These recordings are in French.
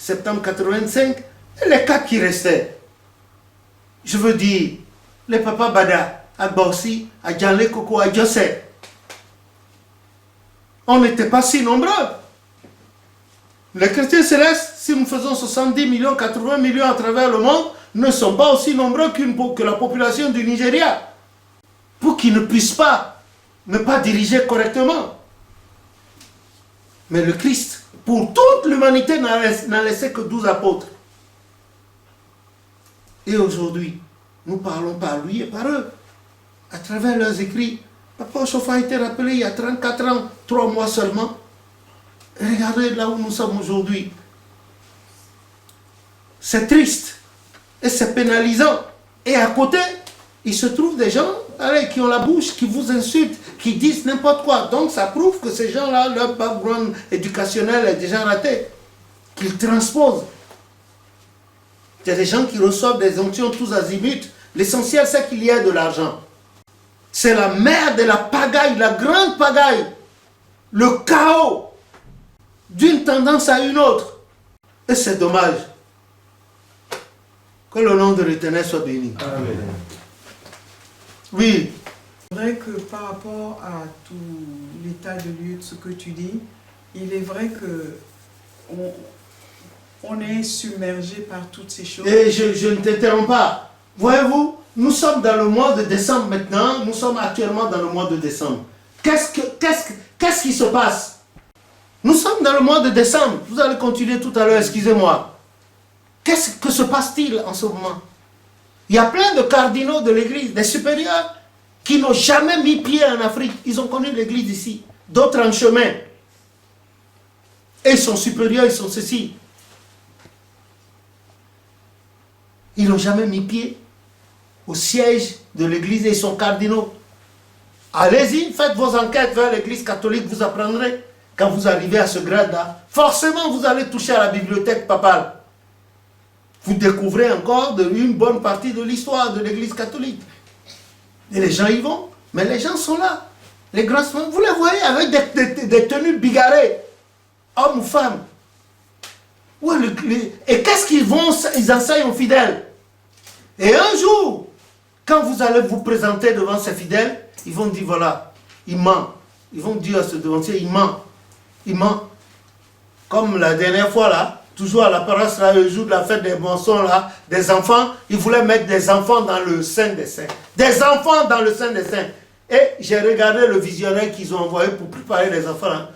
septembre 85, et les 4 qui restaient. Je veux dire, les papas Bada, à Borsi, à Djanle Koko, à Joseph. On n'était pas si nombreux. Les chrétiens célestes, si nous faisons 70 millions, 80 millions à travers le monde, ne sont pas aussi nombreux que la population du Nigeria. Pour qu'ils ne puissent pas ne pas diriger correctement. Mais le Christ, pour toute l'humanité, n'a laissé que 12 apôtres. Et aujourd'hui, nous parlons par lui et par eux, à travers leurs écrits. Papa Chofa a été rappelé il y a 34 ans, 3 mois seulement. Et regardez là où nous sommes aujourd'hui. C'est triste et c'est pénalisant. Et à côté, il se trouve des gens qui ont la bouche, qui vous insultent, qui disent n'importe quoi. Donc ça prouve que ces gens-là, leur background éducationnel est déjà raté. Qu'ils transposent. Il y a des gens qui reçoivent des onctions tous azimuts. L'essentiel, c'est qu'il y ait de l'argent. C'est la merde de la pagaille, la grande pagaille. Le chaos d'une tendance à une autre. Et c'est dommage. Que le nom de l'Éternel soit béni. Amen. Oui. C'est vrai que par rapport à tout l'état de lieu de ce que tu dis, il est vrai que on est submergé par toutes ces choses. Et je ne t'interromps pas. Voyez-vous, nous sommes dans le mois de décembre maintenant. Nous sommes actuellement dans le mois de décembre. Qu'est-ce qui se passe? Nous sommes dans le mois de décembre. Vous allez continuer tout à l'heure, excusez-moi. Qu'est-ce que se passe-t-il en ce moment? Il y a plein de cardinaux de l'église, des supérieurs, qui n'ont jamais mis pied en Afrique. Ils ont connu l'église ici. D'autres en chemin. Et ils sont supérieurs, ils sont ceci. Ils n'ont jamais mis pied au siège de l'église et ils sont cardinaux. Allez-y, faites vos enquêtes vers l'église catholique, vous apprendrez. Quand vous arrivez à ce grade-là, forcément vous allez toucher à la bibliothèque papale. Vous découvrez encore une bonne partie de l'histoire de l'église catholique. Et les gens y vont, mais les gens sont là. Les grands, vous les voyez avec des tenues bigarrées, hommes ou femmes. Ouais, et qu'est-ce qu'ils enseignent aux fidèles? Et un jour, quand vous allez vous présenter devant ces fidèles, ils vont dire voilà, il ment. Ils vont dire à ce devancier, il ment. Il ment. Comme la dernière fois là, toujours à la paroisse là, le jour de la fête des mensonges là, des enfants, ils voulaient mettre des enfants dans le sein des saints. Des enfants dans le sein des saints. Et j'ai regardé le visionnaire qu'ils ont envoyé pour préparer les enfants là.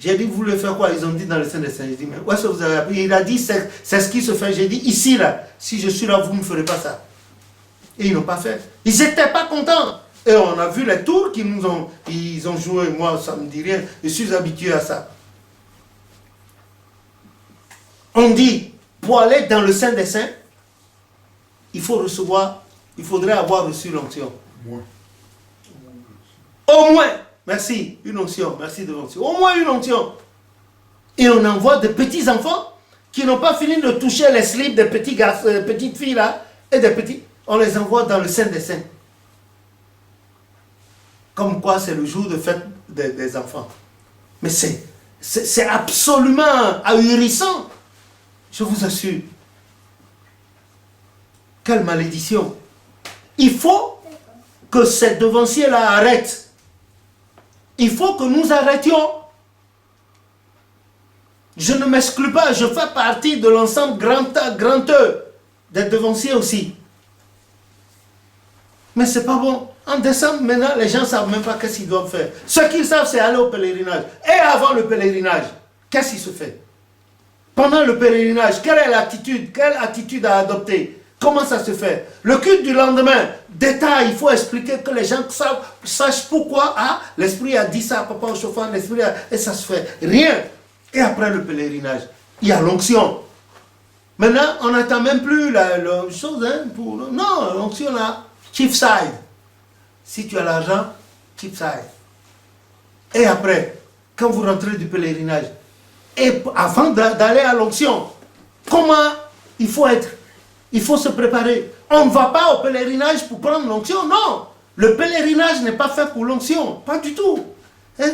J'ai dit, vous voulez faire quoi? Ils ont dit dans le sein des saints. J'ai dit, mais où est-ce que vous avez appris? Il a dit, c'est ce qui se fait. J'ai dit, ici là, si je suis là, vous ne ferez pas ça. Et ils n'ont pas fait. Ils n'étaient pas contents. Et on a vu les tours qu'ils nous ont, ils ont joué. Moi, ça ne me dit rien. Je suis habitué à ça. On dit, pour aller dans le sein des saints, il faudrait avoir reçu l'onction. Au moins, merci, une onction, merci de l'onction. Au moins une onction. Et on envoie des petits enfants qui n'ont pas fini de toucher les slips des petits garçons, des petites filles là, et des petits. On les envoie dans le sein des saints. Comme quoi c'est le jour de fête des enfants. Mais c'est absolument ahurissant. Je vous assure. Quelle malédiction. Il faut que ces devanciers-là arrêtent. Il faut que nous arrêtions. Je ne m'exclus pas, je fais partie de l'ensemble grandeux des devanciers aussi. Mais c'est pas bon. En décembre, maintenant, les gens ne savent même pas qu'est-ce qu'ils doivent faire. Ce qu'ils savent, c'est aller au pèlerinage. Et avant le pèlerinage, qu'est-ce qui se fait? Pendant le pèlerinage, quelle est l'attitude? Quelle attitude à adopter? Comment ça se fait? Le culte du lendemain, détail, il faut expliquer que les gens sachent pourquoi. Ah, l'esprit a dit ça, papa au chauffeur, l'esprit a... Et ça se fait. Rien. Et après le pèlerinage, il y a l'onction. Maintenant, on n'attend même plus la chose, hein, pour... Non, l'onction là, chief side. Si tu as l'argent, chief side. Et après, quand vous rentrez du pèlerinage, et avant d'aller à l'onction, comment il faut être? Il faut se préparer. On ne va pas au pèlerinage pour prendre l'onction, non. Le pèlerinage n'est pas fait pour l'onction, pas du tout. Hein?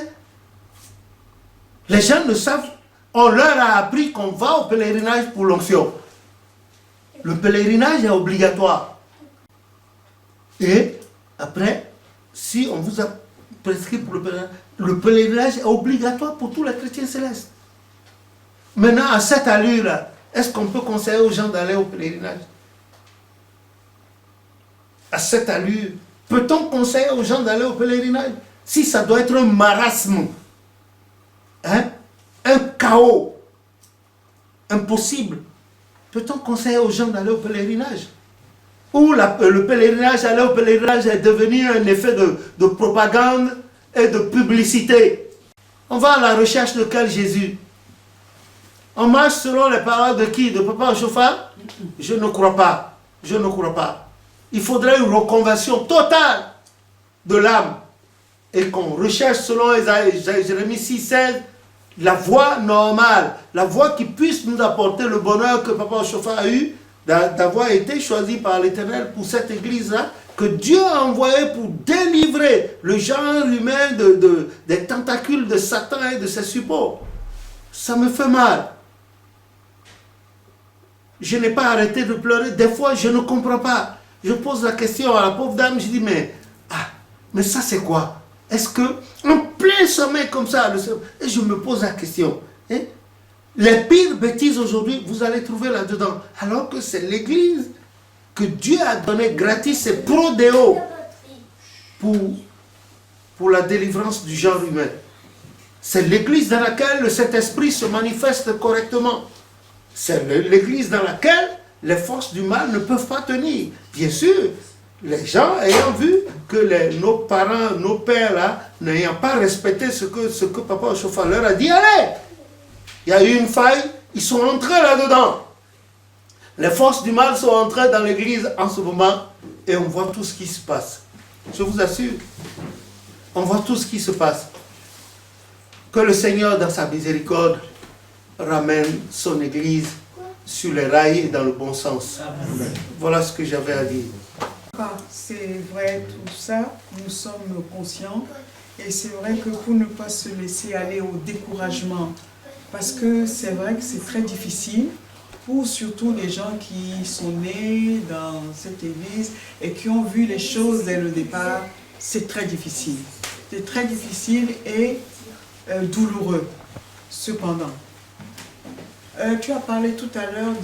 Les gens ne savent On leur a appris qu'on va au pèlerinage pour l'onction. Le pèlerinage est obligatoire. Et après, si on vous a prescrit pour le pèlerinage est obligatoire pour tous les chrétiens célestes. Maintenant, à cette allure-là, est-ce qu'on peut conseiller aux gens d'aller au pèlerinage? À cette allure, peut-on conseiller aux gens d'aller au pèlerinage? Si ça doit être un marasme, hein? Un chaos, impossible, peut-on conseiller aux gens d'aller au pèlerinage? Ou le pèlerinage, aller au pèlerinage est devenu un effet de propagande et de publicité. On va à la recherche de quel Jésus? On marche selon les paroles de qui? De Papa Ochofa? Je ne crois pas. Je ne crois pas. Il faudrait une reconversion totale de l'âme. Et qu'on recherche selon Jérémie 6,16 la voie normale, la voie qui puisse nous apporter le bonheur que Papa Ochofa a eu d'avoir été choisi par l'Éternel pour cette église-là, que Dieu a envoyé pour délivrer le genre humain des tentacules de Satan et de ses supports. Ça me fait mal. Je n'ai pas arrêté de pleurer. Des fois, je ne comprends pas. Je pose la question à la pauvre dame, je dis, mais ça c'est quoi? Est-ce que, en plein sommeil comme ça, et je me pose la question, hein? Les pires bêtises aujourd'hui, vous allez trouver là-dedans. Alors que c'est l'église que Dieu a donné gratis et prodéo pour la délivrance du genre humain. C'est l'église dans laquelle le Saint-Esprit se manifeste correctement. C'est l'église dans laquelle les forces du mal ne peuvent pas tenir. Bien sûr, les gens ayant vu que nos parents, nos pères là, n'ayant pas respecté ce que Papa Ochofa leur a dit, allez! Il y a eu une faille, ils sont entrés là-dedans. Les forces du mal sont entrées dans l'église en ce moment et on voit tout ce qui se passe. Je vous assure, on voit tout ce qui se passe. Que le Seigneur, dans sa miséricorde, ramène son église sur les rails et dans le bon sens. Amen. Voilà ce que j'avais à dire. C'est vrai tout ça, nous sommes conscients et c'est vrai que pour ne pas se laisser aller au découragement, parce que c'est vrai que c'est très difficile pour surtout les gens qui sont nés dans cette église et qui ont vu les choses dès le départ, c'est très difficile. C'est très difficile et douloureux. Cependant, tu as parlé tout à l'heure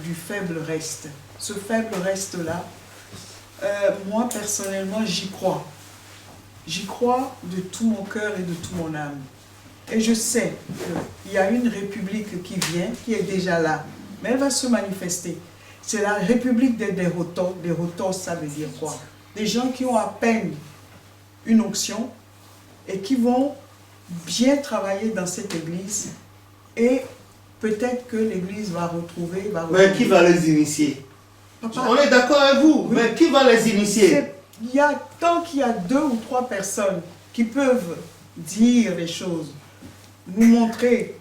du faible reste. Ce faible reste-là, moi personnellement, j'y crois. J'y crois de tout mon cœur et de toute mon âme. Et je sais qu'il y a une république qui vient, qui est déjà là, mais elle va se manifester. C'est la république des dérotos. Dérotos, ça veut dire quoi? Des gens qui ont à peine une onction et qui vont bien travailler dans cette église et peut-être que l'église va retrouver... Mais qui va les initier? Papa, on est d'accord avec vous, oui. Mais qui va les initier? Tant qu'il y a 2 ou 3 personnes qui peuvent dire les choses, nous montrer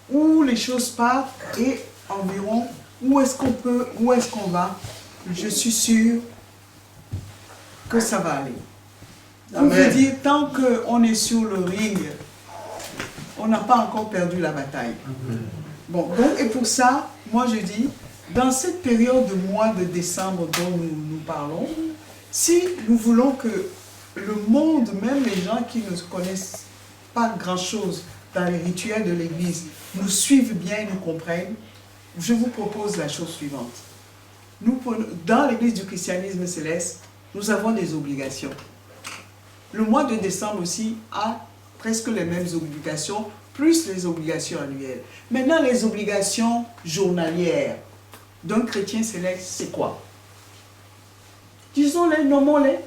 où les choses partent et environ où est-ce qu'on va, je suis sûr que ça va aller. On veut dire, tant qu'on est sur le ring, on n'a pas encore perdu la bataille. Bon, donc, et pour ça, moi je dis, dans cette période de mois de décembre dont nous parlons, si nous voulons que le monde, même les gens qui ne connaissent pas grand-chose dans les rituels de l'Église, nous suivent bien et nous comprennent, je vous propose la chose suivante. Dans l'Église du christianisme céleste, nous avons des obligations. Le mois de décembre aussi a presque les mêmes obligations, plus les obligations annuelles. Maintenant, les obligations journalières d'un chrétien céleste, c'est quoi? Disons-les, nommons-les.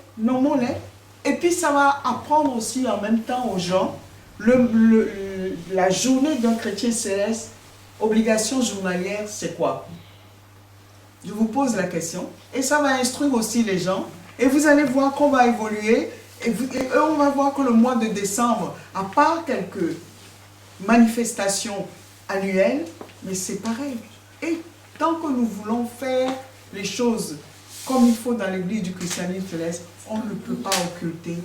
Et puis ça va apprendre aussi en même temps aux gens la journée d'un chrétien céleste, obligation journalière, c'est quoi? Je vous pose la question. Et ça va instruire aussi les gens. Et vous allez voir qu'on va évoluer. Et on va voir que le mois de décembre, à part quelques manifestations annuelles, mais c'est pareil. Et tant que nous voulons faire les choses comme il faut dans l'église du christianisme céleste, on ne peut pas occulter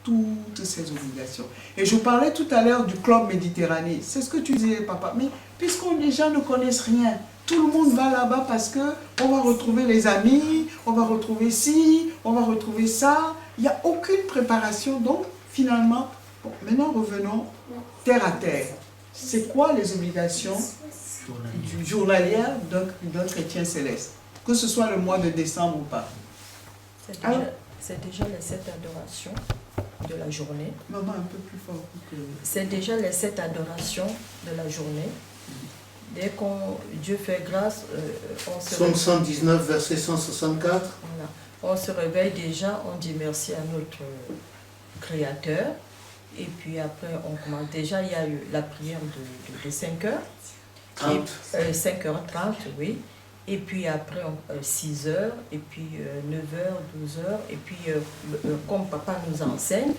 toutes ces obligations. Et je parlais tout à l'heure du club Méditerranée. C'est ce que tu disais, papa. Mais puisque les gens ne connaissent rien, tout le monde va là-bas parce qu'on va retrouver les amis, on va retrouver ci, on va retrouver ça. Il n'y a aucune préparation. Donc, finalement, bon, maintenant revenons terre à terre. C'est quoi les obligations journalières d'un chrétien céleste? Que ce soit le mois de décembre ou pas. C'est déjà les 7 adorations de la journée. Maman, un peu plus fort. C'est déjà les 7 adorations de la journée. Dès qu'on Dieu fait grâce, on se Psaume 119, verset 164. voilà. On se réveille déjà, on dit merci à notre Créateur. Et puis après, on commence. Déjà, il y a eu la prière de 5 heures. 30. 5h30, oui. Et puis après, 6 heures, et puis 9h, 12h. Et puis, comme papa nous enseigne,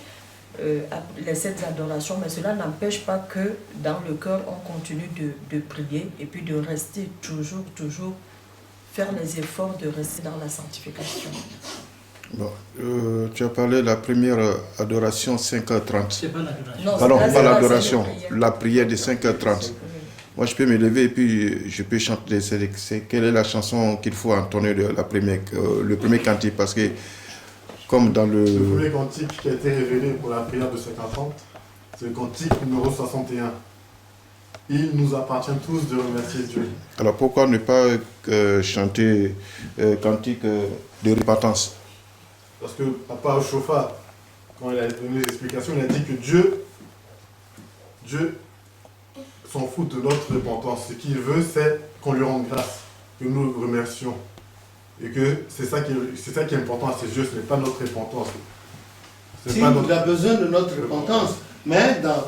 les 7 adorations, mais cela n'empêche pas que dans le cœur, on continue de prier et puis de rester toujours, faire les efforts de rester dans la sanctification. Bon, tu as parlé de la première adoration 5h30. C'est pas l'adoration. Non, Pardon, ça, pas c'est l'adoration, la la prière de 5h30. Moi, je peux me lever et puis je peux chanter. Quelle est la chanson qu'il faut entonner le premier cantique? Parce que, comme dans Le premier cantique qui a été révélé pour la prière de 5h30, c'est le cantique numéro 61. Il nous appartient tous de remercier Dieu. Alors, pourquoi ne pas chanter cantique de repentance? Parce que Papa Ochofa, quand il a donné les explications, il a dit que Dieu s'en fout de notre repentance. Ce qu'il veut, c'est qu'on lui rende grâce, que nous le remercions. Et que c'est ça qui est important à ses yeux, ce n'est pas notre repentance. Si, il a besoin de notre repentance. Mais dans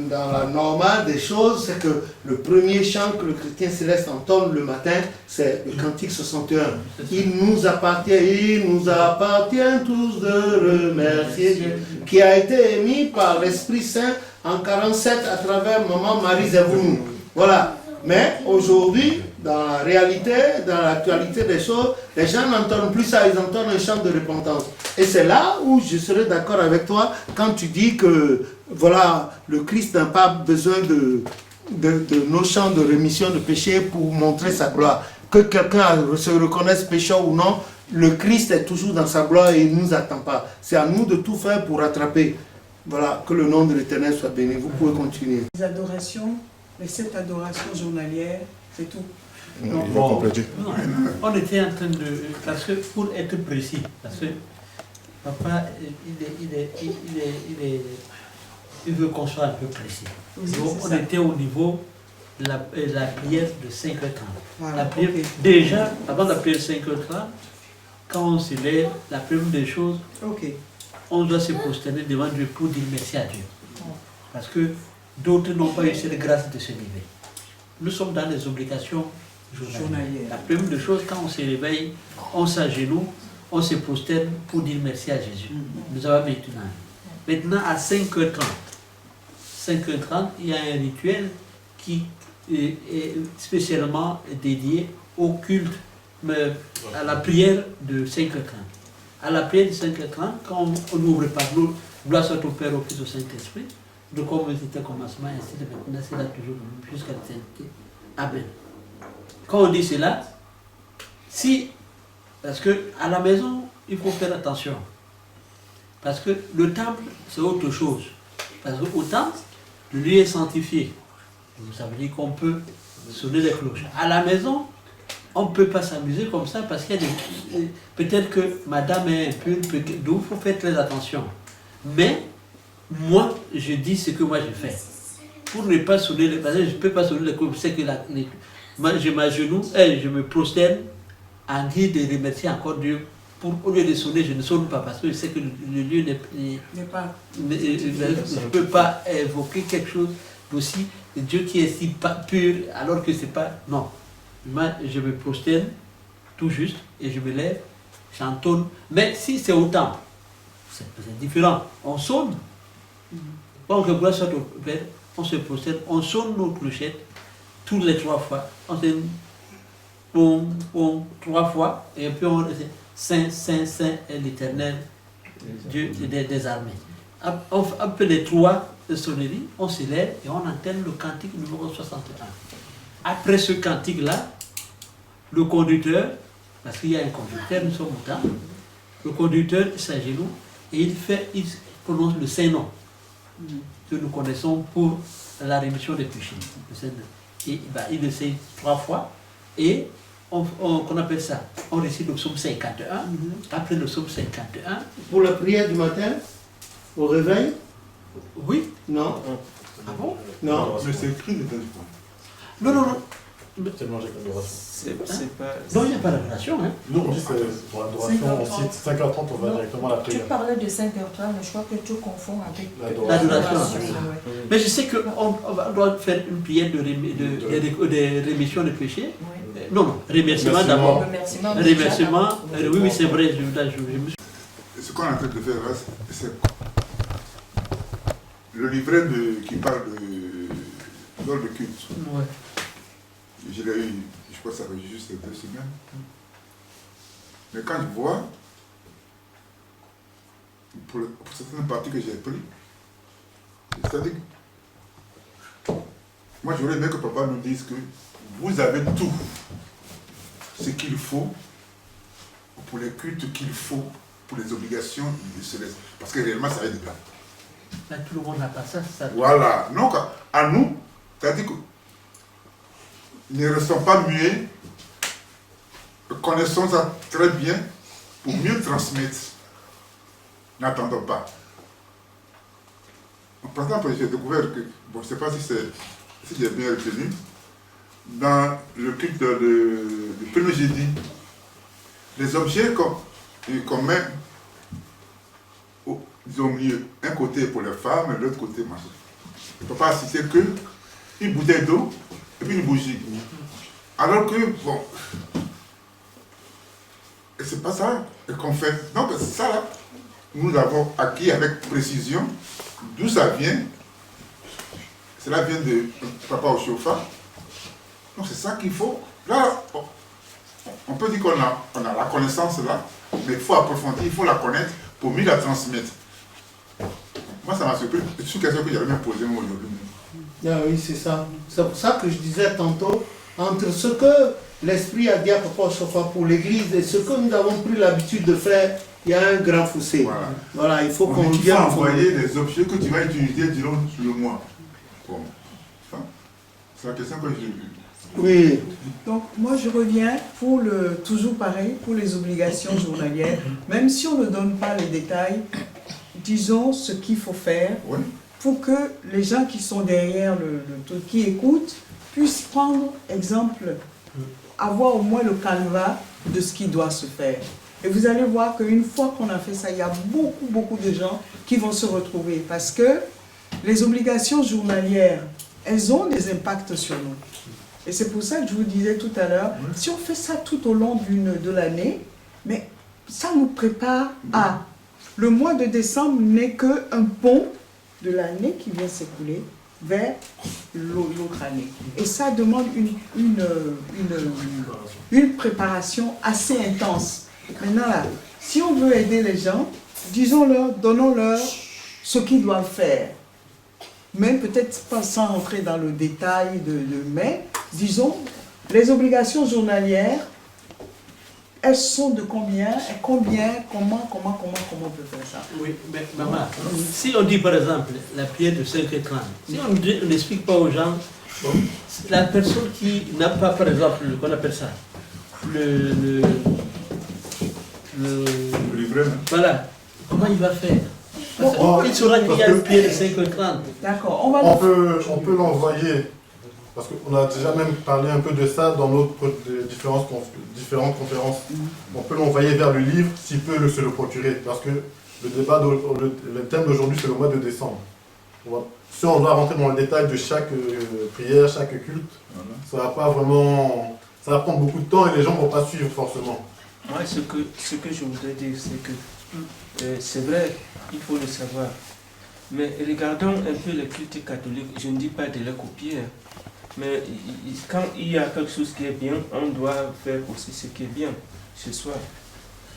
la normale des choses, c'est que le premier chant que le chrétien céleste entend le matin, c'est le cantique 61. Il nous appartient tous de remercier Dieu, qui a été émis par l'Esprit Saint en 47 à travers Maman Marie Zevounou. Voilà. Mais aujourd'hui, dans la réalité, dans l'actualité des choses, les gens n'entendent plus ça, ils entendent un chant de repentance. Et c'est là où je serai d'accord avec toi quand tu dis que voilà, le Christ n'a pas besoin de nos chants de rémission de péché pour montrer sa gloire. Que quelqu'un se reconnaisse pécheur ou non, le Christ est toujours dans sa gloire et il ne nous attend pas. C'est à nous de tout faire pour rattraper. Voilà, que le nom de l'Éternel soit béni. Vous pouvez continuer. Les adorations, les 7 adorations journalières, c'est tout. Il va compléter. Non, on était en train de... Parce que pour être précis, parce que papa, il veut qu'on soit un peu précis. Oui, Donc, on ça. était au niveau de la prière de 5h30. Voilà, La prière, ok. déjà, avant la prière de 5h30, quand on se lève, la première des choses, Ok. on doit se prosterner devant Dieu pour dire merci à Dieu. Parce que d'autres n'ont pas eu cette grâce de se lever. Nous sommes dans les obligations journalières. La première des choses, quand on se réveille, on s'agenouille, on se prosterne pour dire merci à Jésus. Nous avons maintenant. Maintenant, à 5h30, il y a un rituel qui est spécialement dédié au culte, mais à la prière de 5h30. À la prière de 5h30, quand on ouvre par nous, gloire soit au Père, au Fils, au Saint-Esprit, de comme c'était au commencement, ainsi de maintenant, c'est là toujours, jusqu'à l'éternité. Amen. Quand on dit cela, si, parce que à la maison, il faut faire attention. Parce que le temple, c'est autre chose. Parce qu'au temple, le lieu est sanctifié. Ça veut dire qu'on peut sonner les cloches. À la maison, on ne peut pas s'amuser comme ça parce qu'il y a des... Peut-être que madame est un peu... Donc il faut faire très attention. Mais, moi, je dis ce que moi je fais. Pour ne pas sonner les... Parce que je ne peux pas sonner les cloches. Je sais que moi, je m'agenouille et je me prosterne en guise de remercier encore Dieu. Au lieu de sonner, je ne sonne pas parce que je sais que le lieu n'est pas... je ne peux pas évoquer quelque chose d'aussi Dieu qui est si pur alors que c'est pas... Non. Moi, je me prosterne tout juste et je me lève, j'entonne. Mais si c'est au temple, c'est différent. On sonne. Donc, que gloire soit au Père, on se prosterne, on sonne nos clochettes toutes les 3 fois. On sonne pom, pom, 3 fois et puis on Saint, Saint, Saint est l'Éternel, Dieu des armées. après les 3 sonneries, on se lève et on entend le cantique numéro 61. Après ce cantique-là, le conducteur, parce qu'il y a un conducteur, nous sommes au temps, le conducteur s'agenouille et il prononce le Saint-Nom que nous connaissons pour la rémission des péchés. Le Saint-Nom. Et il le sait 3 fois et qu'on appelle ça, on récite le psaume 51. Après le psaume 51. Pour la prière du matin, au réveil? Oui. Non. Ah bon? Non. Mais c'est écrit les deux. Non. C'est pas... Non, il n'y a pas d'adoration. Hein. Nous, on dit que c'est pour l'adoration, on cite 5h30, on va directement à la Tu prière. parlais de 5h30, mais je crois que tu confonds avec L'adoration. ouais. Mais je sais qu'on doit faire une prière de rémission des péchés. Oui. Non, remerciement d'abord. Remerciement. Remerciement. Oui, c'est vrai. Je me suis... Ce qu'on est en train de faire là, c'est le livret qui parle de l'ordre de culte. Ouais. Je l'ai eu, je crois que ça fait juste 2 semaines. Mais quand je vois, pour certaines parties que j'ai prises, c'est-à-dire, moi j'aurais aimé que papa nous dise que vous avez tout ce qu'il faut pour les cultes qu'il faut pour les obligations du céleste. Parce que réellement, ça va être grave. Là, tout le monde n'a pas ça. Voilà. Donc, à nous, c'est-à-dire que ne restons pas muets, connaissons ça très bien pour mieux transmettre. N'attendons pas. Par exemple, j'ai découvert que, bon, je ne sais pas si j'ai bien retenu, dans le culte du premier jeudi, les objets qu'on met au milieu, un côté pour les femmes et l'autre côté machin. Il ne peut pas assister qu'une bouteille d'eau et puis une bougie. Alors que, bon, et c'est pas ça qu'on fait. Donc ça là, nous l'avons acquis avec précision. D'où ça vient? Cela vient de papa au chauffard. Donc c'est ça qu'il faut. Là, on peut dire qu'on a la connaissance là, mais il faut approfondir, il faut la connaître pour mieux la transmettre. Moi ça m'a surpris. C'est une question que j'avais même posée aujourd'hui. Ah oui, c'est ça. C'est pour ça que je disais tantôt, entre ce que l'Esprit a dit à Papa Sofa pour l'Église et ce que nous avons pris l'habitude de faire, il y a un grand fossé. Voilà, il faut qu'on vienne envoyer des objets que tu vas utiliser durant le mois. Bon. C'est la question que j'ai vue. Oui. Donc moi je reviens pour toujours pareil, pour les obligations journalières, même si on ne donne pas les détails, disons ce qu'il faut faire pour que les gens qui sont derrière le truc, qui écoutent, puissent prendre exemple, avoir au moins le canevas de ce qui doit se faire. Et vous allez voir qu'une fois qu'on a fait ça, il y a beaucoup de gens qui vont se retrouver parce que les obligations journalières, elles ont des impacts sur nous. Et c'est pour ça que je vous disais tout à l'heure, si on fait ça tout au long de l'année, mais ça nous prépare à... Le mois de décembre n'est qu'un pont de l'année qui vient s'écouler vers l'autre année. Et ça demande une préparation assez intense. Maintenant là, si on veut aider les gens, disons-leur, donnons-leur ce qu'ils doivent faire. Même peut-être pas sans rentrer dans le détail mais disons, les obligations journalières, elles sont de combien et comment on peut faire ça? Oui, mais maman, si on dit par exemple la prière de 5h30, si on n'explique pas aux gens, la personne qui n'a pas par exemple, qu'on appelle ça, le livret, voilà, comment il va faire? Il saura qu'il y a une prière de 5h30. D'accord, on peut l'envoyer. Parce qu'on a déjà même parlé un peu de ça dans notre différentes conférences. On peut l'envoyer vers le livre s'il peut se le procurer. Parce que le thème d'aujourd'hui, c'est le mois de décembre. Si on doit rentrer dans le détail de chaque prière, chaque culte, ça va pas vraiment... Ça va prendre beaucoup de temps et les gens ne vont pas suivre forcément. Moi, ce que je voudrais dire, c'est que c'est vrai, il faut le savoir. Mais regardons un peu les cultes catholiques. Je ne dis pas de les copier. Mais quand il y a quelque chose qui est bien, on doit faire aussi ce qui est bien ce soir.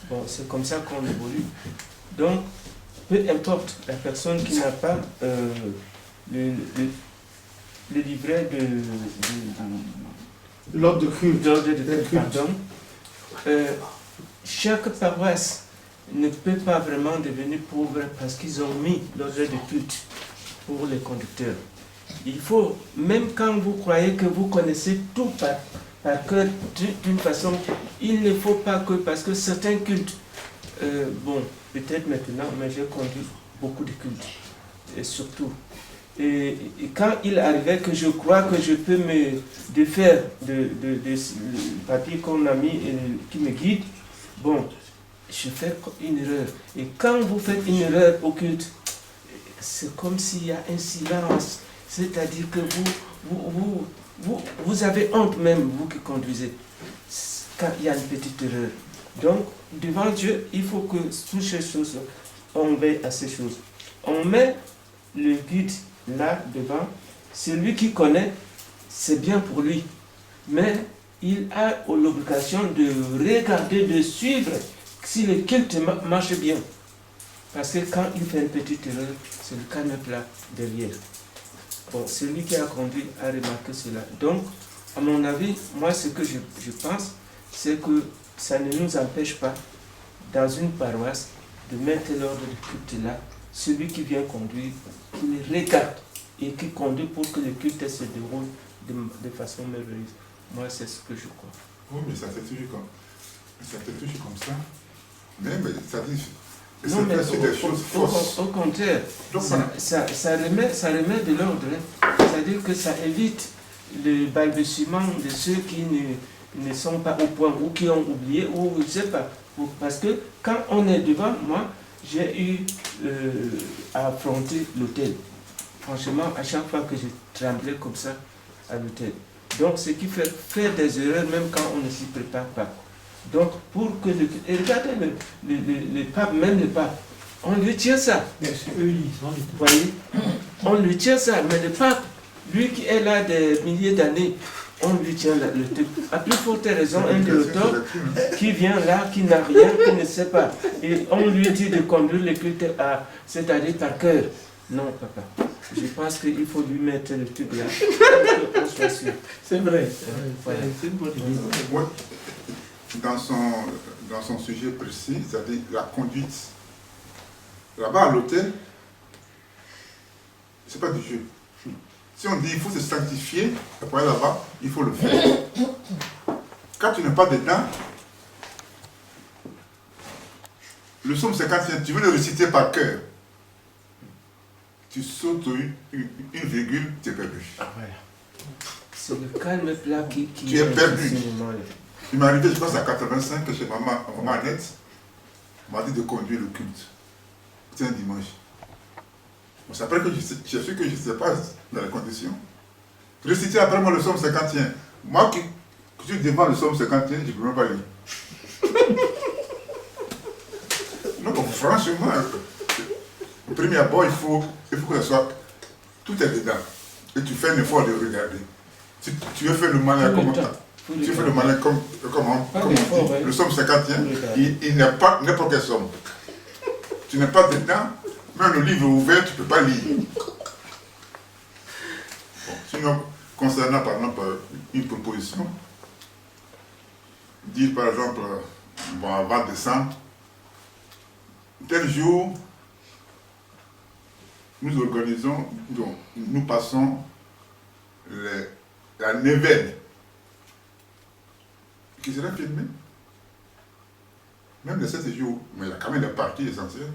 Bon, c'est comme ça qu'on évolue. Donc, peu importe la personne qui n'a pas le livret de L'ordre de culte. pardon, chaque paroisse ne peut pas vraiment devenir pauvre parce qu'ils ont mis l'ordre de culte pour les conducteurs. Il faut, même quand vous croyez que vous connaissez tout par cœur d'une façon, il ne faut pas que, parce que certains cultes, bon, peut-être maintenant, mais j'ai conduit beaucoup de cultes, et surtout. Et quand il arrivait que je crois que je peux me défaire de papier qu'on a mis et qui me guide, bon, je fais une erreur. Et quand vous faites une erreur au culte, c'est comme s'il y a un silence. C'est-à-dire que vous avez honte même, vous qui conduisez, quand il y a une petite erreur. Donc, devant Dieu, il faut que toutes ces choses, on veille à ces choses. On met le guide là devant. Celui qui connaît, c'est bien pour lui. Mais il a l'obligation de regarder, de suivre si le culte marche bien. Parce que quand il fait une petite erreur, c'est le calme plat derrière. Bon, celui qui a conduit a remarqué cela. Donc, à mon avis, moi, ce que je pense, c'est que ça ne nous empêche pas, dans une paroisse, de mettre l'ordre de culte là. Celui qui vient conduire, qui le regarde et qui conduit pour que le culte se déroule de façon merveilleuse. Moi, c'est ce que je crois. Oui, mais ça fait toujours comme ça. Mais ça dit... Non, mais au contraire, donc, ça remet de l'ordre. C'est-à-dire que ça évite le balbutiement de ceux qui ne sont pas au point ou qui ont oublié, ou je ne sais pas. Parce que quand on est devant, moi, j'ai eu à affronter l'hôtel. Franchement, à chaque fois que je tremblais comme ça à l'hôtel. Donc, ce qui fait faire des erreurs même quand on ne s'y prépare pas. Donc, pour que et regardez le pape, même le pape, on lui tient ça. Vous voyez, on lui tient ça, mais le pape, lui qui est là des milliers d'années, on lui tient le truc. À plus forte raison, un déoteur qui vient là, qui n'a rien, qui ne sait pas. Et on lui dit de conduire le culte c'est-à-dire par cœur. Non, papa. Je pense qu'il faut lui mettre le truc là. Pour qu'on soit sûr. C'est vrai. Voilà. C'est une bonne idée. Ouais. Dans son sujet précis, c'est-à-dire la conduite. Là-bas à l'hôtel, c'est pas du jeu. Si on dit il faut se sanctifier, après là-bas, il faut le faire. Quand tu n'es pas dedans, le psaume 51, tu veux le réciter par cœur. Tu sautes une virgule, tu es perdu. C'est le calme plat qui tu es perdu. ce moment-là. Il m'est arrivé, je pense, à 85, chez maman Annette, m'a dit de conduire le culte. C'était un dimanche. Bon, c'est après que j'ai su que je ne sais pas dans les conditions. Réciter après moi le psaume 51. Moi qui suis devant le psaume 51, je ne peux même pas lire. Non, bon, franchement, au premier abord, il faut que ça soit. Tout est dedans. Et tu fais un effort de regarder. Si tu veux faire le malin comme tu fais le malin comme on dit, le psaume 51, il n'est pas n'importe quel psaume. Tu n'es pas dedans, même le livre est ouvert, tu ne peux pas lire. Bon, sinon, concernant par exemple une proposition, dire par exemple, bon, avant décembre, tel jour, nous organisons, donc, nous passons la neuvaine qui sera filmée. Même les 7 jours, mais il y a quand même des parties essentielles.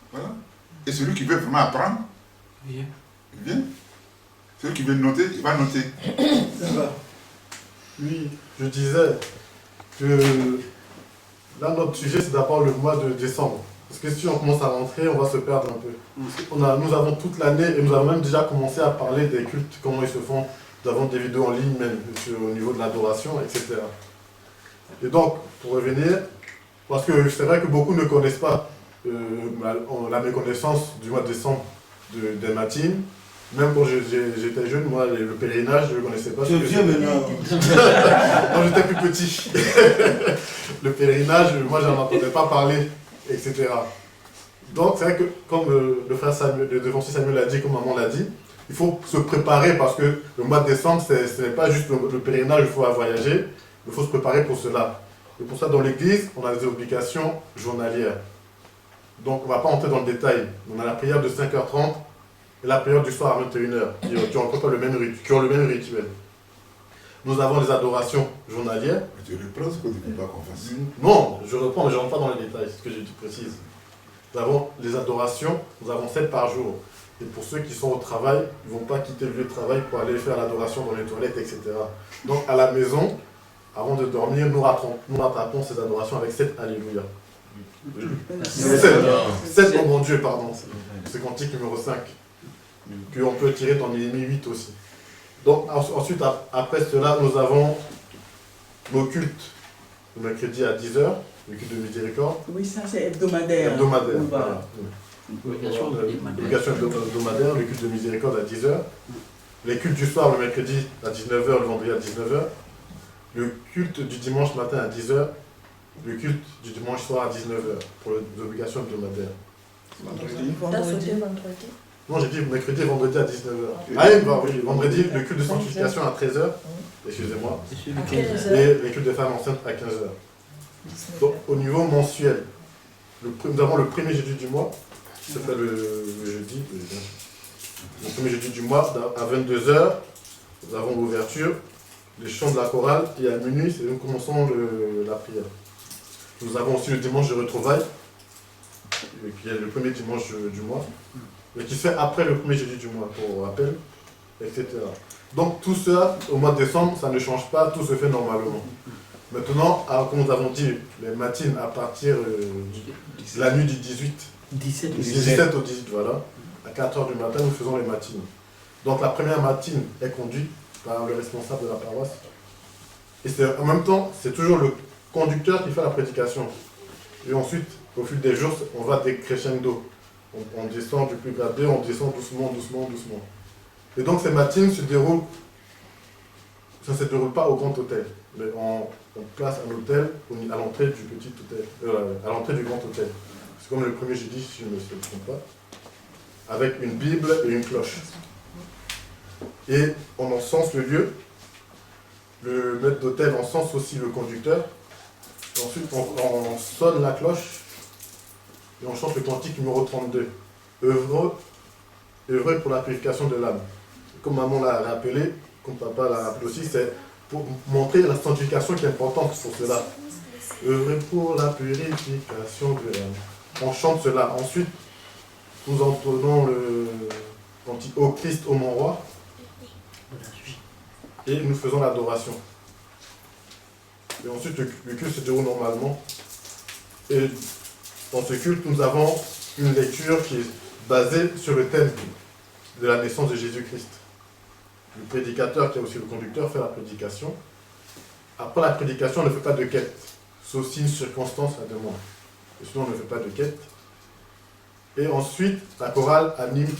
Voilà. Et celui qui veut vraiment apprendre, il vient. Celui qui veut noter, il va noter. Oui, je disais que là, notre sujet, c'est d'abord le mois de décembre. Parce que si on commence à rentrer, on va se perdre un peu. Nous avons toute l'année et nous avons même déjà commencé à parler des cultes, comment ils se font. Nous avons des vidéos en ligne même au niveau de l'adoration, etc. Et donc, pour revenir, parce que c'est vrai que beaucoup ne connaissent pas la méconnaissance du mois de décembre des matines. Même quand j'étais jeune, moi, le pèlerinage, je ne connaissais pas. Tu es vieux maintenant. Quand j'étais plus petit. Le pèlerinage, moi, je n'en entendais pas parler, etc. Donc c'est vrai que, comme le frère Samuel, le défenseur Samuel l'a dit, comme maman l'a dit, il faut se préparer parce que le mois de décembre, ce n'est pas juste le pèlerinage, il faut voyager, il faut se préparer pour cela. Et pour ça, dans l'église, on a des obligations journalières. Donc on ne va pas entrer dans le détail. On a la prière de 5h30 et la prière du soir à 21h, qui ont le même rituel. Nous avons les adorations journalières. Tu reprends ce que tu ne veux pas qu'on fasse. Non, je reprends, mais je ne rentre pas dans les détails, c'est ce que j'ai dit précise. Nous avons les adorations, nous avons 7 par jour. Et pour ceux qui sont au travail, ils ne vont pas quitter le lieu de travail pour aller faire l'adoration dans les toilettes, etc. Donc à la maison, avant de dormir, nous rattrapons ces adorations avec 7 Alléluia. 7 oh mon Dieu, pardon. C'est cantique numéro 5. Qu'on peut tirer dans Néhémie 8 aussi. Donc ensuite, après cela, nous avons nos cultes le mercredi à 10h, le culte de miséricorde. Oui, ça c'est hebdomadaire. Hebdomadaire, Oui, voilà. Obligation L'obligation hebdomadaire, le culte de miséricorde à 10h. Les cultes du soir, le mercredi à 19h, le vendredi à 19h. Le culte du dimanche matin à 10h. Le culte du dimanche soir à 19h, pour les obligations hebdomadaires. T'as sauté vendredi? Non, j'ai dit mercredi et vendredi à 19h. Ah oui, vendredi, le culte de sanctification à 13h. Excusez-moi. Et les cultes de femmes enceintes à 15h. Donc, au niveau mensuel, nous avons le premier jeudi du mois, ça fait le jeudi, le premier jeudi du mois, à 22h, nous avons l'ouverture, les chants de la chorale, et à minuit, nous commençons la prière. Nous avons aussi le dimanche de retrouvailles, qui est le premier dimanche du mois, mais qui se fait après le premier jeudi du mois, pour rappel, etc. Donc tout ça, au mois de décembre, ça ne change pas, tout se fait normalement. Maintenant, comme nous avons dit, les matines à partir de la nuit du 17 au 18, voilà, à 4h du matin, nous faisons les matines. Donc la première matine est conduite par le responsable de la paroisse. Et en même temps, c'est toujours le conducteur qui fait la prédication. Et ensuite, au fil des jours, on va décrescendo. On descend du plus gradé, on descend doucement. Et donc ces matines ça ne se déroule pas au grand hôtel, mais on place un hôtel à l'entrée du petit hôtel, à l'entrée du grand hôtel. C'est comme le premier jeudi, si je ne me trompe pas, avec une Bible et une cloche. Et on encense le lieu, le maître d'hôtel encense aussi le conducteur, et ensuite on sonne la cloche, et on chante le cantique numéro 32, œuvrer pour la purification de l'âme. Comme maman l'a rappelé, comme papa l'a rappelé aussi, c'est pour montrer la sanctification qui est importante pour cela. Œuvrer pour la purification de l'âme. On chante cela. Ensuite, nous entonnons le cantique Ô Christ, ô mon roi, et nous faisons l'adoration. Et ensuite, le culte se déroule normalement. Et dans ce culte, nous avons une lecture qui est basée sur le thème de la naissance de Jésus-Christ. Le prédicateur, qui est aussi le conducteur, fait la prédication. Après la prédication, on ne fait pas de quête, sauf si une circonstance la demande. Et sinon, on ne fait pas de quête. Et ensuite, la chorale anime